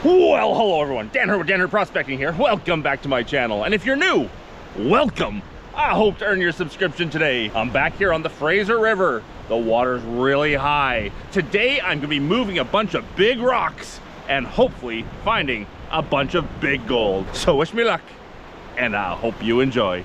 Well, hello everyone, Dan Hurd with Dan Hurd Prospecting here. Welcome back to my channel. And if you're new, welcome. I hope to earn your subscription today. I'm back here on the Fraser River. The water's really high. Today, I'm gonna be moving a bunch of big rocks and hopefully finding a bunch of big gold. So wish me luck, and I hope you enjoy.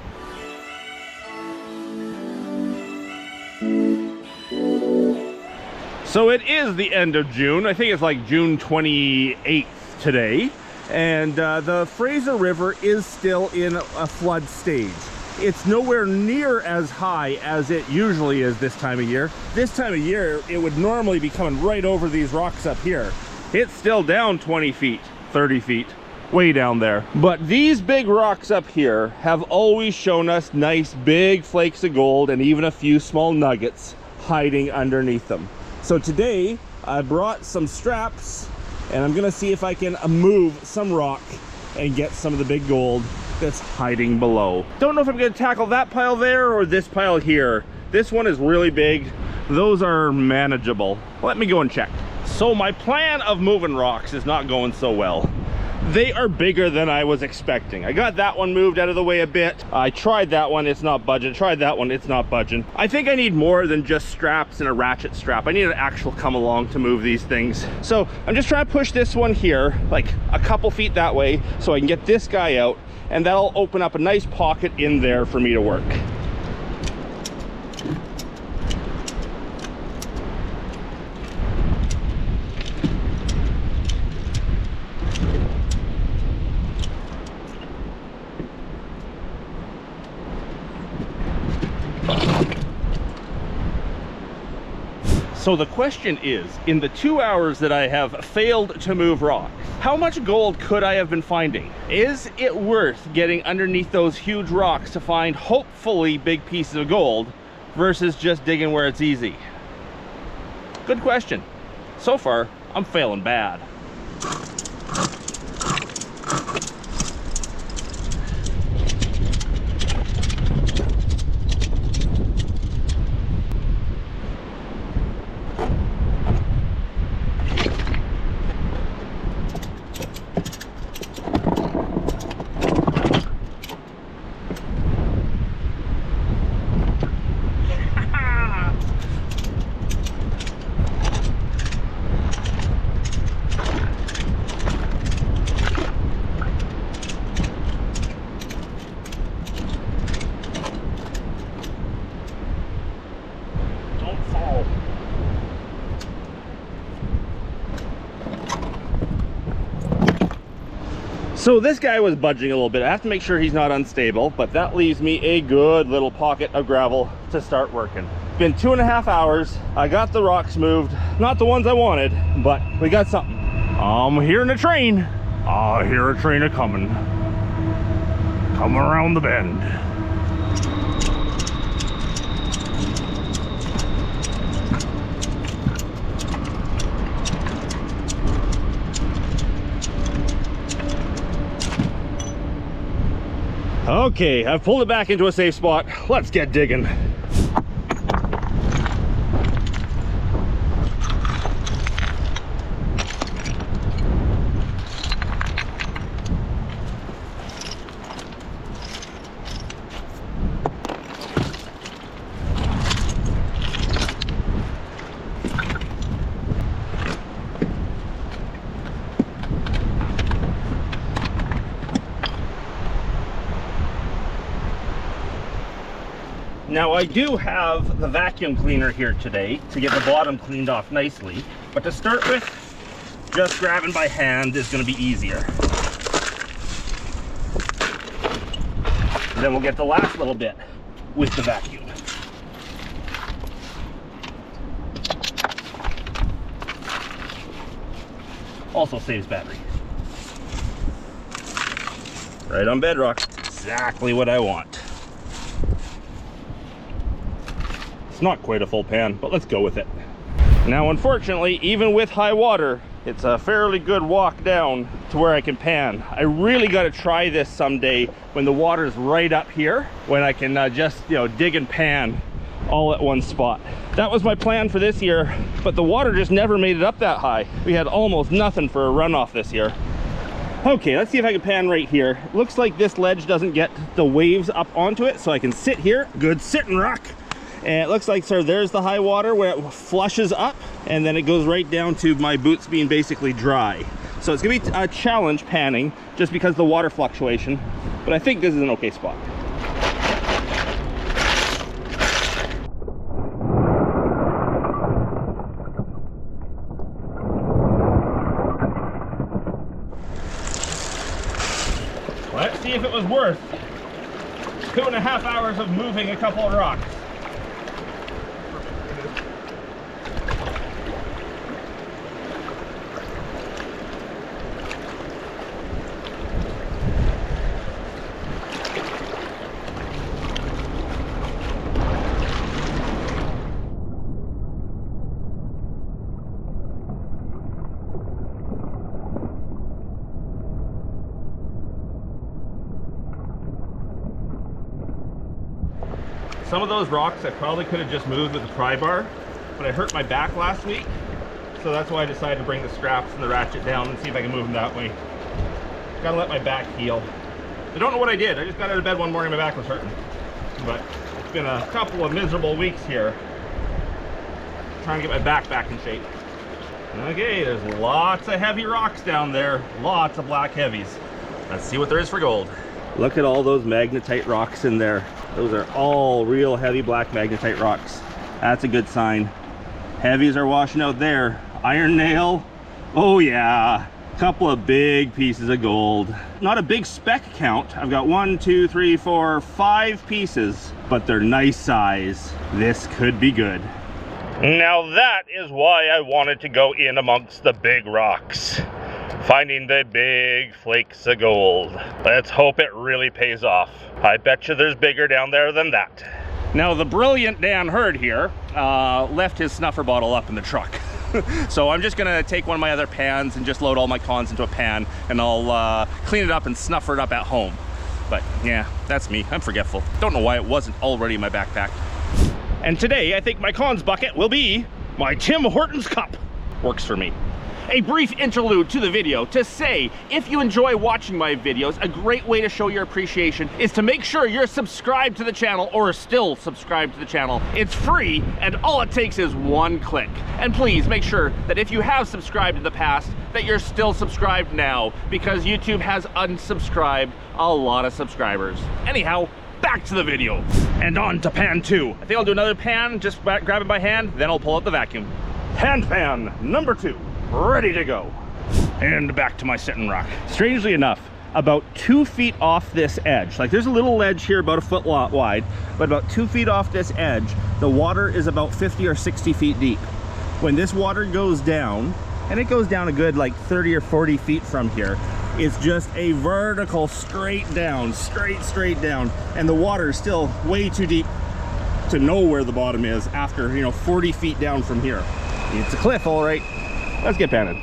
So it is the end of June. I think it's like June 28th today. And the Fraser River is still in a flood stage. It's nowhere near as high as it usually is this time of year. This time of year, it would normally be coming right over these rocks up here. It's still down 20 feet, 30 feet, way down there. But these big rocks up here have always shown us nice big flakes of gold and even a few small nuggets hiding underneath them. So today I brought some straps and I'm gonna see if I can move some rock and get some of the big gold that's hiding below. Don't know if I'm gonna tackle that pile there or this pile here. This one is really big. Those are manageable. Let me go and check. So my plan of moving rocks is not going so well. They are bigger than I was expecting. I got that one moved out of the way a bit. I tried that one, it's not budging. Tried that one, it's not budging. I think I need more than just straps and a ratchet strap. I need an actual come along to move these things. So I'm just trying to push this one here, like a couple feet that way, so I can get this guy out, and that'll open up a nice pocket in there for me to work. So the question is, in the 2 hours that I have failed to move rock, how much gold could I have been finding? Is it worth getting underneath those huge rocks to find hopefully big pieces of gold versus just digging where it's easy? Good question. So far, I'm failing bad. So this guy was budging a little bit. I have to make sure he's not unstable, but that leaves me a good little pocket of gravel to start working. Been 2.5 hours. I got the rocks moved. Not the ones I wanted, but we got something. I'm hearing a train. I hear a train a-coming. Coming around the bend. Okay, I've pulled it back into a safe spot. Let's get digging. Now I do have the vacuum cleaner here today to get the bottom cleaned off nicely, but to start with, just grabbing by hand is going to be easier. And then we'll get the last little bit with the vacuum. Also saves battery. Right on bedrock, exactly what I want. It's not quite a full pan, but let's go with it. Now, unfortunately, even with high water, it's a fairly good walk down to where I can pan. I really got to try this someday when the water's right up here, when I can just, dig and pan all at one spot. That was my plan for this year, but the water just never made it up that high. We had almost nothing for a runoff this year. Okay, let's see if I can pan right here. Looks like this ledge doesn't get the waves up onto it, so I can sit here. Good sitting rock. And it looks like, sir, there's the high water where it flushes up, and then it goes right down to my boots being basically dry. So it's gonna be a challenge panning just because of the water fluctuation, but I think this is an okay spot. Let's see if it was worth 2.5 hours of moving a couple of rocks. Some of those rocks I probably could have just moved with the pry bar, but I hurt my back last week, so that's why I decided to bring the straps and the ratchet down and see if I can move them that way. Gotta let my back heal. I don't know what I did. I just got out of bed one morning, my back was hurting. But it's been a couple of miserable weeks here, trying to get my back in shape. Okay, there's lots of heavy rocks down there, lots of black heavies. Let's see what there is for gold. Look at all those magnetite rocks in there. Those are all real heavy black magnetite rocks. That's a good sign. Heavies are washing out there. Iron nail, oh yeah. Couple of big pieces of gold. Not a big speck count. I've got 1, 2, 3, 4, 5 pieces, but they're nice size. This could be good. Now that is why I wanted to go in amongst the big rocks. Finding the big flakes of gold. Let's hope it really pays off. I bet you there's bigger down there than that. Now the brilliant Dan Hurd here left his snuffer bottle up in the truck. So I'm just gonna take one of my other pans and just load all my cons into a pan, and I'll clean it up and snuffer it up at home. But yeah, that's me, I'm forgetful. Don't know why it wasn't already in my backpack. And today I think my cons bucket will be my Tim Hortons cup. Works for me. A brief interlude to the video to say, if you enjoy watching my videos, a great way to show your appreciation is to make sure you're subscribed to the channel, or still subscribed to the channel. It's free, and all it takes is one click. And please make sure that if you have subscribed in the past, that you're still subscribed now, because YouTube has unsubscribed a lot of subscribers. Anyhow, back to the video. And on to pan 2. I think I'll do another pan, just grab it by hand, then I'll pull out the vacuum. Hand pan number 2. Ready to go. And back to my sitting rock. Strangely enough, about 2 feet off this edge, like there's a little ledge here about a foot wide, but about 2 feet off this edge, the water is about 50 or 60 feet deep. When this water goes down, and it goes down a good like 30 or 40 feet from here, it's just a vertical straight down, straight down, and the water is still way too deep to know where the bottom is after, 40 feet down from here. It's a cliff, all right. Let's get panning.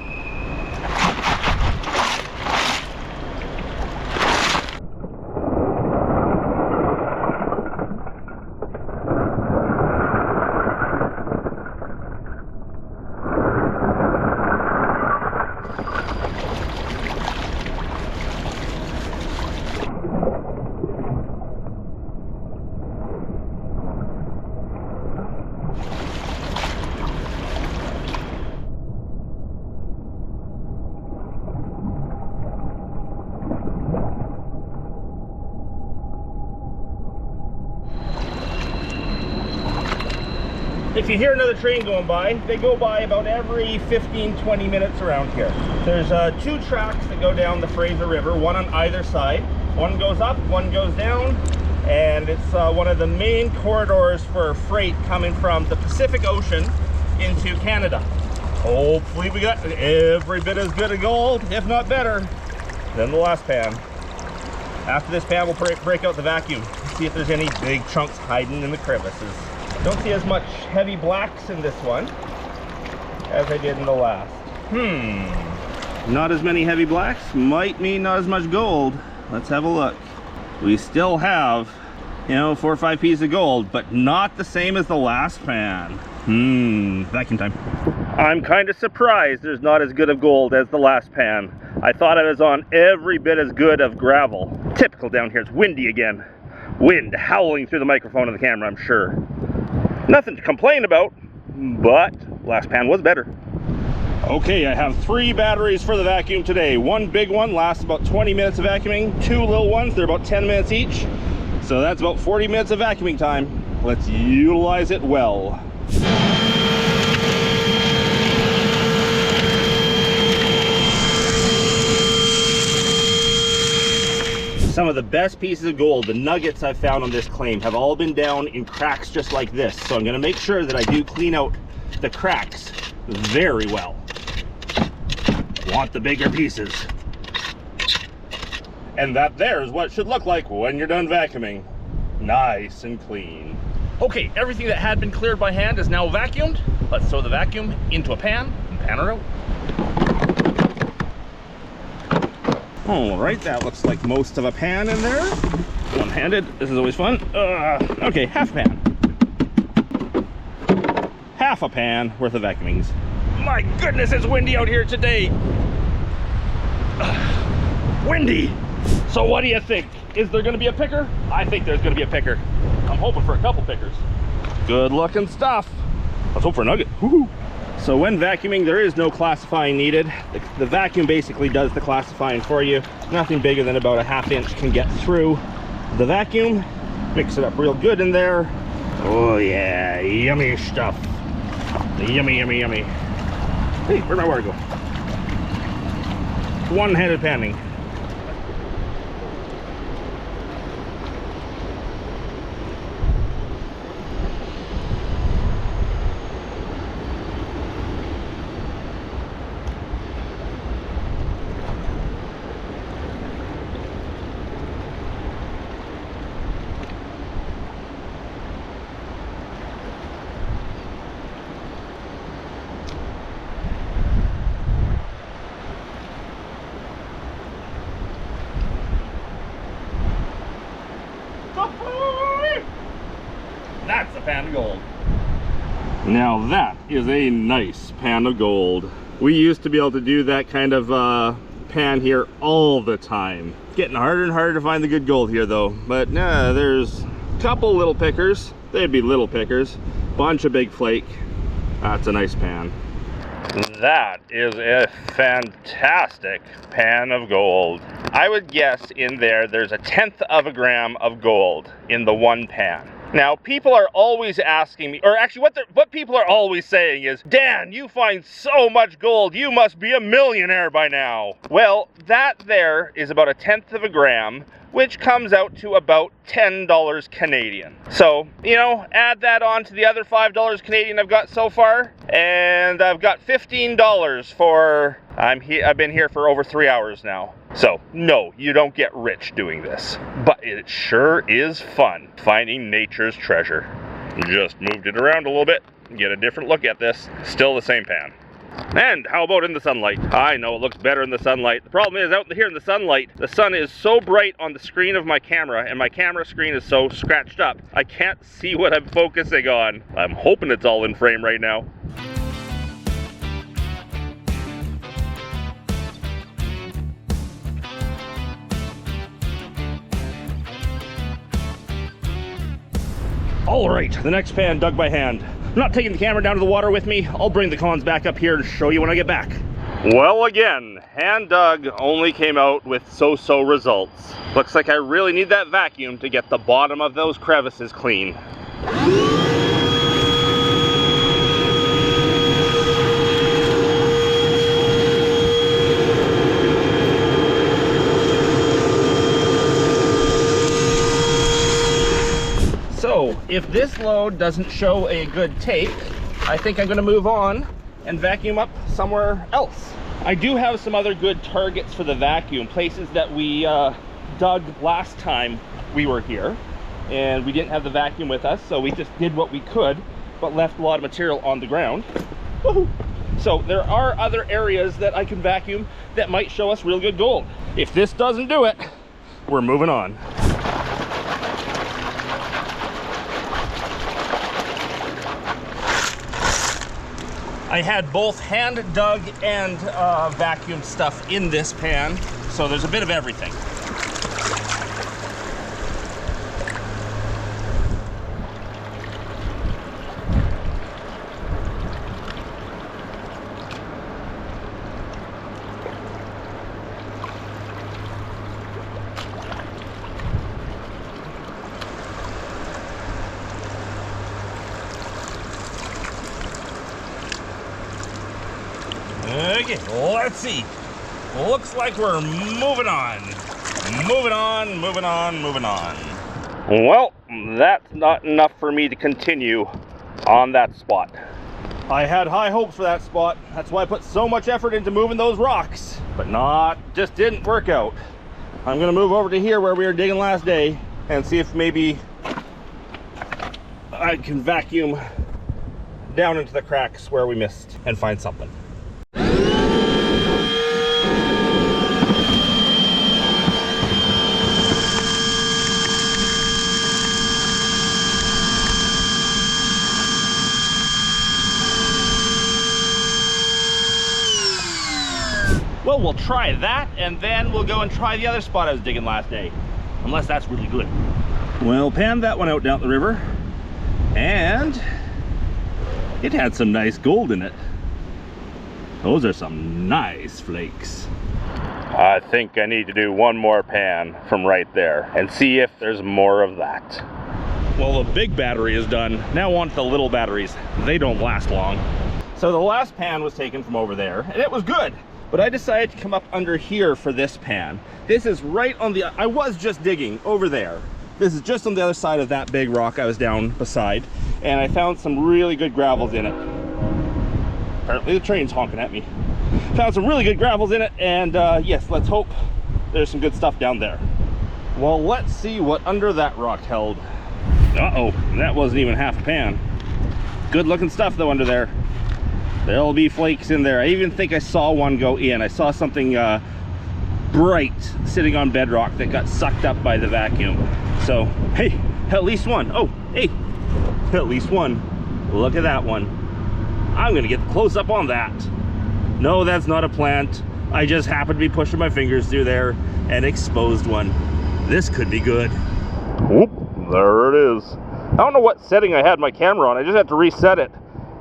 If you hear another train going by, they go by about every 15-20 minutes around here. There's 2 tracks that go down the Fraser River, one on either side. One goes up, one goes down, and it's one of the main corridors for freight coming from the Pacific Ocean into Canada. Hopefully we got every bit as good a gold, if not better, than the last pan. After this pan, we'll break out the vacuum, see if there's any big chunks hiding in the crevices. Don't see as much heavy blacks in this one as I did in the last. Not as many heavy blacks might mean not as much gold. Let's have a look. We still have, 4 or 5 pieces of gold, but not the same as the last pan. Vacuum time. I'm kind of surprised there's not as good of gold as the last pan. I thought I was on every bit as good of gravel. Typical down here, it's windy again. Wind howling through the microphone and the camera, I'm sure. Nothing to complain about, but last pan was better. Okay, I have 3 batteries for the vacuum today. One big one lasts about 20 minutes of vacuuming. 2 little ones, they're about 10 minutes each. So that's about 40 minutes of vacuuming time. Let's utilize it well. Some of the best pieces of gold, the nuggets I've found on this claim, have all been down in cracks just like this. So I'm gonna make sure that I do clean out the cracks very well. Want the bigger pieces. And that there is what it should look like when you're done vacuuming. Nice and clean. Okay, everything that had been cleared by hand is now vacuumed. Let's throw the vacuum into a pan and pan her out. All right, that looks like most of a pan in there. One-handed, this is always fun. Okay, half a pan. Half a pan worth of vacuumings. My goodness, it's windy out here today. Windy. So what do you think? Is there gonna be a picker? I think there's gonna be a picker. I'm hoping for a couple pickers. Good looking stuff. Let's hope for a nugget. Woohoo. So when vacuuming, there is no classifying needed. The vacuum basically does the classifying for you. Nothing bigger than about a ½ inch can get through the vacuum. Mix it up real good in there. Oh yeah, yummy stuff. Yummy, yummy, yummy. Hey, where'd my water go? One-handed panning. That's a pan of gold. Now that is a nice pan of gold. We used to be able to do that kind of pan here all the time. It's getting harder and harder to find the good gold here though. But nah, there's a couple little pickers. They'd be little pickers. Bunch of big flake. That's a nice pan. That is a fantastic pan of gold. I would guess in there's 1/10 of a gram of gold in the one pan. Now, people are always asking me, or actually what people are always saying is, Dan, you find so much gold, you must be a millionaire by now. Well, that there is about 1/10 of a gram, which comes out to about $10 Canadian. So, you know, add that on to the other $5 Canadian I've got so far, and I've got $15 for, I've been here for over 3 hours now. So, no, you don't get rich doing this, but it sure is fun finding nature's treasure. Just moved it around a little bit, get a different look at this. Still the same pan. And how about in the sunlight? I know it looks better in the sunlight. The problem is out here in the sunlight, the sun is so bright on the screen of my camera, and my camera screen is so scratched up, I can't see what I'm focusing on. I'm hoping it's all in frame right now. All right, the next pan dug by hand. I'm not taking the camera down to the water with me. I'll bring the cons back up here and show you when I get back. Well, again, hand dug only came out with so-so results. Looks like I really need that vacuum to get the bottom of those crevices clean. So, if this load doesn't show a good take, I think I'm going to move on and vacuum up somewhere else. I do have some other good targets for the vacuum, places that we dug last time we were here, and we didn't have the vacuum with us, so we just did what we could, but left a lot of material on the ground. Woohoo! So there are other areas that I can vacuum that might show us real good gold. If this doesn't do it, we're moving on. I had both hand dug and vacuumed stuff in this pan, so there's a bit of everything. Okay, let's see. Looks like we're moving on. Moving on, moving on, moving on. Well, that's not enough for me to continue on that spot. I had high hopes for that spot. That's why I put so much effort into moving those rocks. But just didn't work out. I'm gonna move over to here where we were digging last day and see if maybe I can vacuum down into the cracks where we missed and find something. Well, we'll try that, and then we'll go and try the other spot I was digging last day. Unless that's really good. Well, panned that one out down the river, and it had some nice gold in it. Those are some nice flakes. I think I need to do one more pan from right there and see if there's more of that. Well, the big battery is done. Now on to the little batteries. They don't last long. So the last pan was taken from over there, and it was good. But I decided to come up under here for this pan. This is right on the, I was just digging over there. This is just on the other side of that big rock I was down beside. And I found some really good gravels in it. Apparently the train's honking at me. Found some really good gravels in it, and yes, let's hope there's some good stuff down there. Well, let's see what under that rock held. Uh-oh, that wasn't even half a pan. Good looking stuff though under there. There'll be flakes in there. I even think I saw one go in. I saw something bright sitting on bedrock that got sucked up by the vacuum. So, hey, at least one. Oh, hey, at least one. Look at that one. I'm gonna get the close up on that. No, that's not a plant. I just happened to be pushing my fingers through there and exposed one. This could be good. Whoop, there it is. I don't know what setting I had my camera on. I just had to reset it.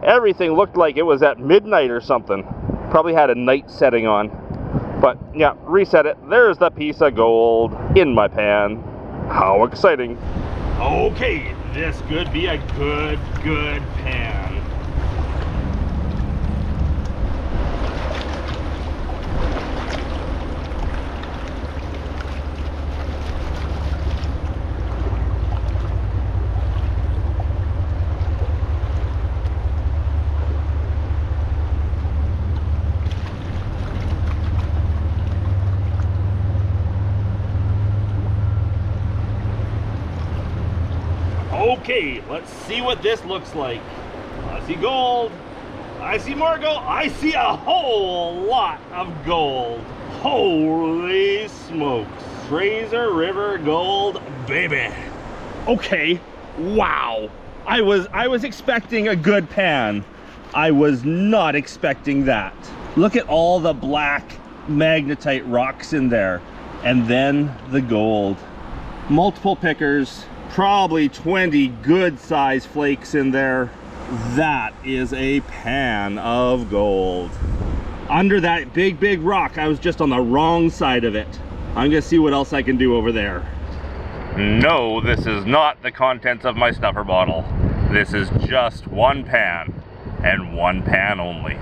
Everything looked like it was at midnight or something. Probably had a night setting on. But yeah, reset it. There's the piece of gold in my pan. How exciting. Okay, this could be a good pan. Okay, let's see what this looks like. I see gold. I see more gold. I see a whole lot of gold. Holy smokes. Fraser River gold, baby. Okay, wow. I was expecting a good pan. I was not expecting that. Look at all the black magnetite rocks in there. And then the gold. Multiple pickers. Probably 20 good size flakes in there. That is a pan of gold. Under that big rock, I was just on the wrong side of it. I'm gonna see what else I can do over there. No, this is not the contents of my snuffer bottle. This is just one pan, and one pan only.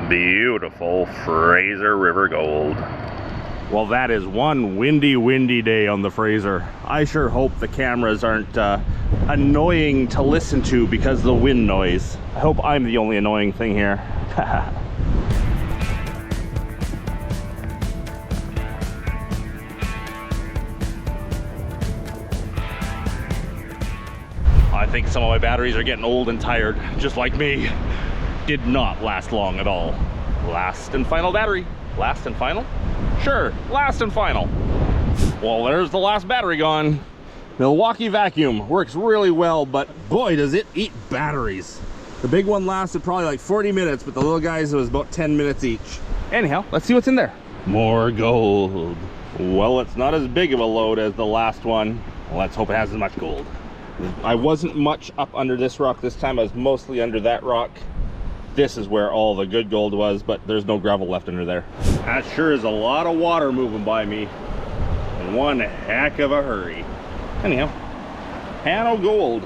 Beautiful Fraser River gold. Well, that is one windy day on the Fraser. I sure hope the cameras aren't annoying to listen to because of the wind noise. I hope I'm the only annoying thing here. I think some of my batteries are getting old and tired, just like me. Did not last long at all. Last and final battery. Last and final? Sure, last and final. Well, there's the last battery gone. Milwaukee vacuum works really well, but boy, does it eat batteries. The big one lasted probably like 40 minutes, but the little guys, it was about 10 minutes each. Anyhow, let's see what's in there. More gold. Well, it's not as big of a load as the last one. Let's hope it has as much gold. I wasn't much up under this rock this time. I was mostly under that rock. This is where all the good gold was, but there's no gravel left under there. That sure is a lot of water moving by me in one heck of a hurry. Anyhow, pan of gold.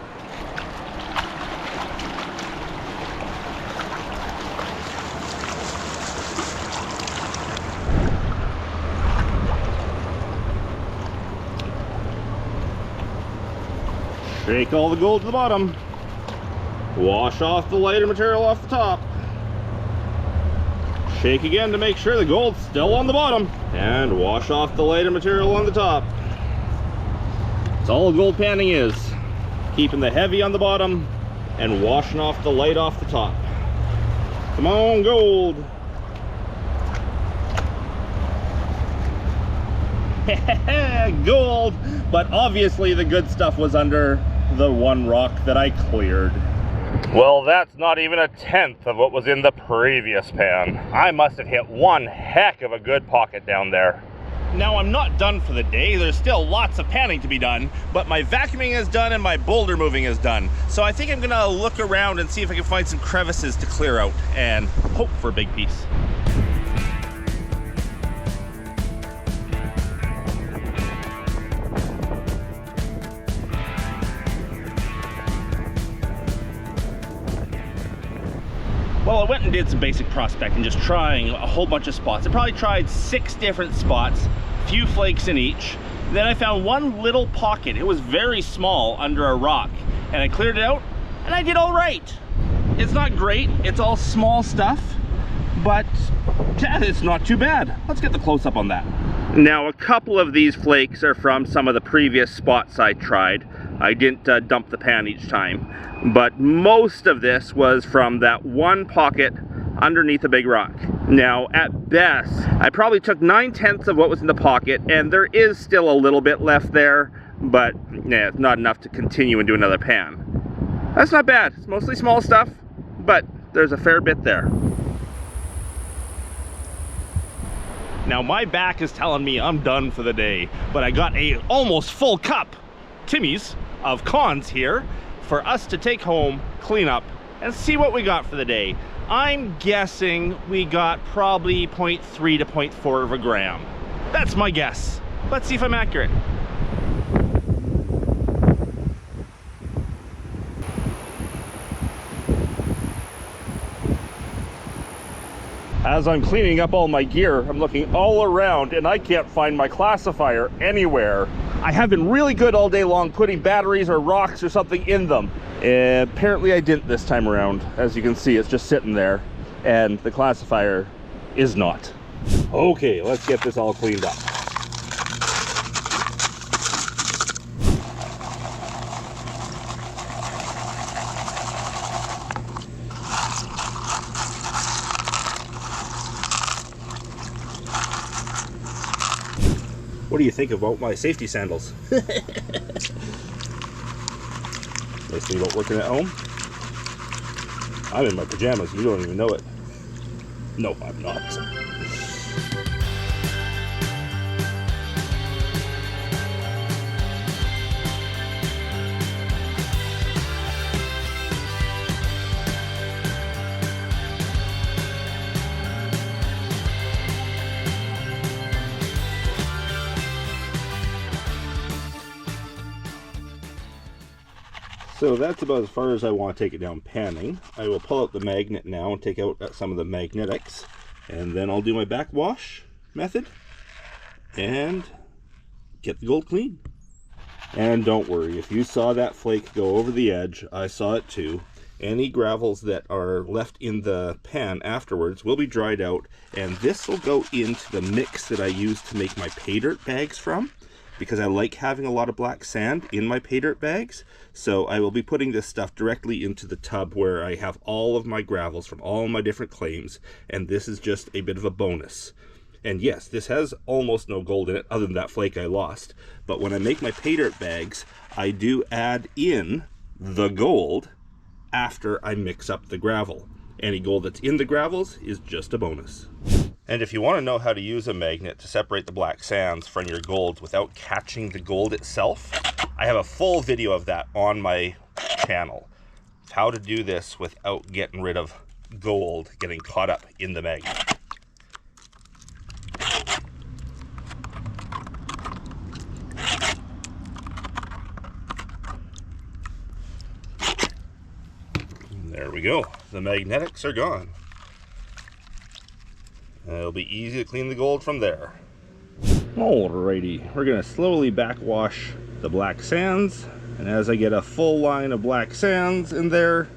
Shake all the gold to the bottom. Wash off the lighter material off the top. Shake again to make sure the gold's still on the bottom. And wash off the lighter material on the top. That's all gold panning is. Keeping the heavy on the bottom and washing off the light off the top. Come on, gold. Gold! But obviously the good stuff was under the one rock that I cleared. Well, that's not even a tenth of what was in the previous pan. I must have hit one heck of a good pocket down there. Now, I'm not done for the day. There's still lots of panning to be done, but my vacuuming is done and my boulder moving is done. So I think I'm gonna look around and see if I can find some crevices to clear out and hope for a big piece. Well, I went and did some basic prospecting, just trying a whole bunch of spots. I probably tried 6 different spots, few flakes in each. Then I found one little pocket. It was very small under a rock, and I cleared it out, and I did all right. It's not great, it's all small stuff, but yeah, it's not too bad. Let's get the close-up on that. Now, a couple of these flakes are from some of the previous spots I tried. I didn't dump the pan each time, but most of this was from that one pocket underneath a big rock. Now, at best, I probably took 9/10 of what was in the pocket, and there is still a little bit left there, but yeah, it's not enough to continue and do another pan. That's not bad. It's mostly small stuff, but there's a fair bit there. Now, my back is telling me I'm done for the day, but I got a almost full cup, Timmy's, of cons here for us to take home, clean up, and see what we got for the day. I'm guessing we got probably 0.3 to 0.4 of a gram. That's my guess. Let's see if I'm accurate. As I'm cleaning up all my gear, I'm looking all around and I can't find my classifier anywhere. I have been really good all day long putting batteries or rocks or something in them. Apparently I didn't this time around. As you can see, it's just sitting there and the classifier is not. Okay, let's get this all cleaned up. What do you think about my safety sandals? Nice thing about working at home. I'm in my pajamas, you don't even know it. No, I'm not. So that's about as far as I want to take it down panning. I will pull out the magnet now and take out some of the magnetics, and then I'll do my backwash method and get the gold clean. And don't worry, if you saw that flake go over the edge, I saw it too. Any gravels that are left in the pan afterwards will be dried out, and this will go into the mix that I use to make my pay dirt bags from, because I like having a lot of black sand in my pay dirt bags. So I will be putting this stuff directly into the tub where I have all of my gravels from all my different claims, and this is just a bit of a bonus. And yes, this has almost no gold in it other than that flake I lost, but when I make my pay dirt bags, I do add in the gold after I mix up the gravel. Any gold that's in the gravels is just a bonus. And if you want to know how to use a magnet to separate the black sands from your gold without catching the gold itself, I have a full video of that on my channel. How to do this without getting rid of gold getting caught up in the magnet. There we go. The magnetics are gone. And it'll be easy to clean the gold from there. Alrighty, we're going to slowly backwash the black sands. And as I get a full line of black sands in there,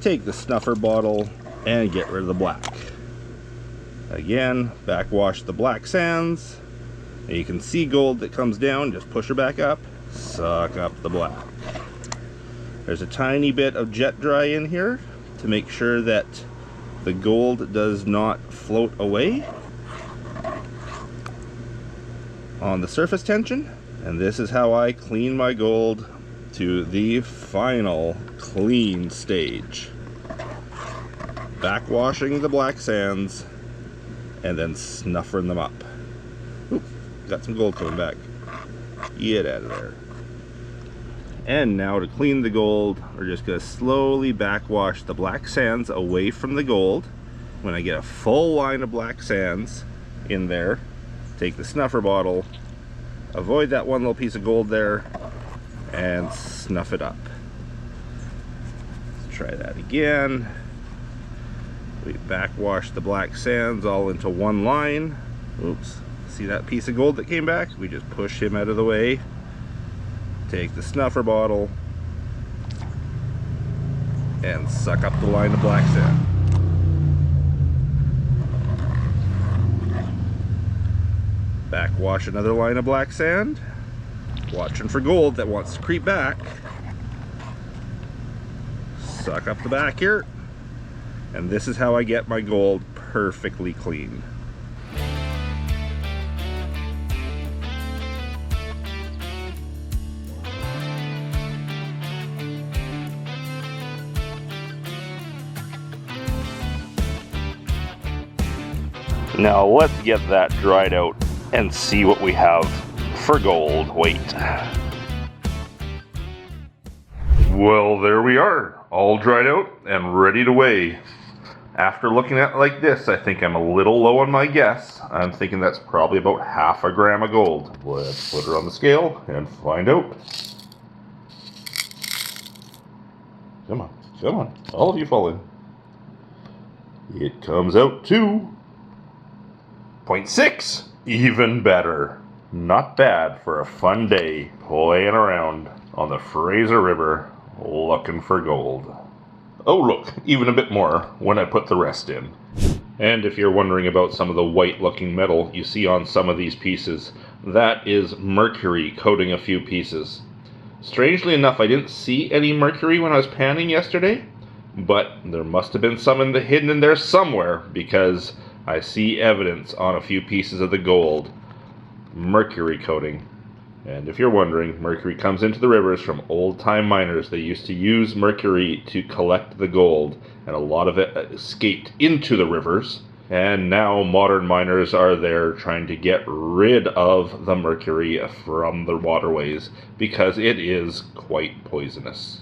take the snuffer bottle and get rid of the black. Again, backwash the black sands. And you can see gold that comes down, just push her back up, suck up the black. There's a tiny bit of jet dry in here to make sure that the gold does not float away on the surface tension. And this is how I clean my gold to the final clean stage. Backwashing the black sands and then snuffering them up. Oop, got some gold coming back. Get out of there. And now to clean the gold, we're just going to slowly backwash the black sands away from the gold. When I get a full line of black sands in there, take the snuffer bottle, avoid that one little piece of gold there, and snuff it up. Let's try that again. We backwash the black sands all into one line. Oops, see that piece of gold that came back? We just push him out of the way. Take the snuffer bottle and suck up the line of black sand. Backwash another line of black sand, watching for gold that wants to creep back. Suck up the back here, and this is how I get my gold perfectly clean. Now let's get that dried out and see what we have for gold weight. Well, there we are, all dried out and ready to weigh. After looking at it like this, I think I'm a little low on my guess. I'm thinking that's probably about half a gram of gold. Let's put her on the scale and find out. Come on, come on, all of you fall in. It comes out to 0.6, even better. Not bad for a fun day playing around on the Fraser River looking for gold. Oh look, even a bit more when I put the rest in. And if you're wondering about some of the white looking metal you see on some of these pieces, that is mercury coating a few pieces. Strangely enough, I didn't see any mercury when I was panning yesterday, but there must have been some hidden in there somewhere, because I see evidence on a few pieces of the gold. Mercury coating. And if you're wondering, mercury comes into the rivers from old-time miners. They used to use mercury to collect the gold, and a lot of it escaped into the rivers. And now modern miners are there trying to get rid of the mercury from the waterways because it is quite poisonous.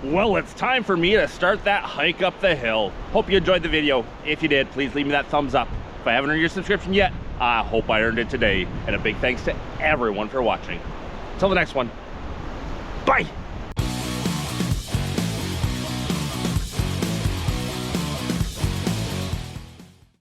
Well, it's time for me to start that hike up the hill. Hope you enjoyed the video. If you did, please leave me that thumbs up. If I haven't earned your subscription yet, I hope I earned it today. And a big thanks to everyone for watching. Until the next one,